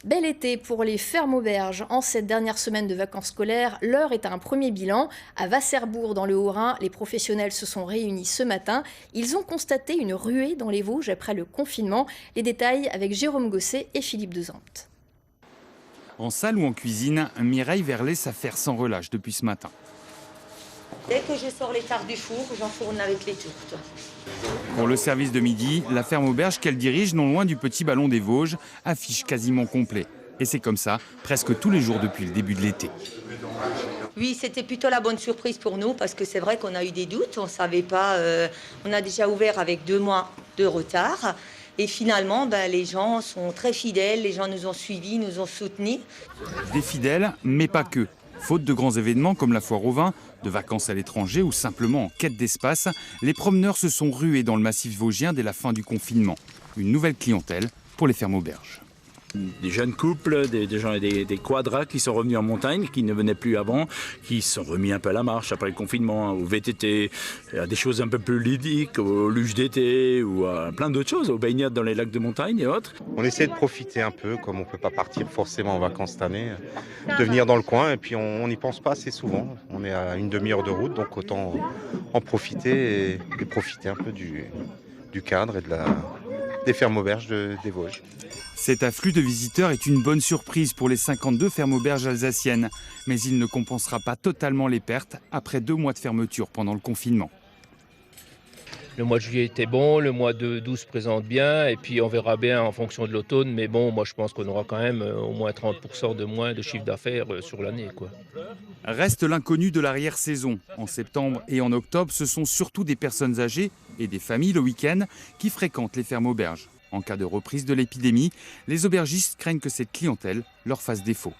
Bel été pour les fermes-auberges. En cette dernière semaine de vacances scolaires, l'heure est à un premier bilan. À Wasserbourg, dans le Haut-Rhin, les professionnels se sont réunis ce matin. Ils ont constaté une ruée dans les Vosges après le confinement. Les détails avec Jérôme Gosset et Philippe Dezante. En salle ou en cuisine, Mireille Verlet s'affaire sans relâche depuis ce matin. Dès que je sors les tares du four, j'enfourne avec les tourtes. Pour le service de midi, la ferme auberge qu'elle dirige non loin du petit ballon des Vosges affiche quasiment complet. Et c'est comme ça presque tous les jours depuis le début de l'été. Oui, c'était plutôt la bonne surprise pour nous parce que c'est vrai qu'on a eu des doutes, on ne savait pas. On a déjà ouvert avec 2 mois de retard. Et finalement, les gens sont très fidèles, les gens nous ont suivis, nous ont soutenus. Des fidèles, mais pas que. Faute de grands événements comme la foire au vin, de vacances à l'étranger ou simplement en quête d'espace, les promeneurs se sont rués dans le massif vosgien dès la fin du confinement. Une nouvelle clientèle pour les fermes auberges. Des jeunes couples, des quadras qui sont revenus en montagne, qui ne venaient plus avant, qui se sont remis un peu à la marche après le confinement, au VTT, à des choses un peu plus ludiques, aux luges d'été ou à plein d'autres choses, aux baignades dans les lacs de montagne et autres. On essaie de profiter un peu, comme on ne peut pas partir forcément en vacances cette année, de venir dans le coin et puis on n'y pense pas assez souvent. On est à une demi-heure de route, donc autant en profiter et profiter un peu du cadre et des fermes auberges des Vosges. Cet afflux de visiteurs est une bonne surprise pour les 52 fermes auberges alsaciennes, mais il ne compensera pas totalement les pertes après 2 mois de fermeture pendant le confinement. Le mois de juillet était bon, le mois d'août se présente bien, et puis on verra bien en fonction de l'automne. Mais bon, moi je pense qu'on aura quand même au moins 30% de moins de chiffre d'affaires sur l'année, quoi. Reste l'inconnu de l'arrière-saison. En septembre et en octobre, ce sont surtout des personnes âgées et des familles le week-end qui fréquentent les fermes auberges. En cas de reprise de l'épidémie, les aubergistes craignent que cette clientèle leur fasse défaut.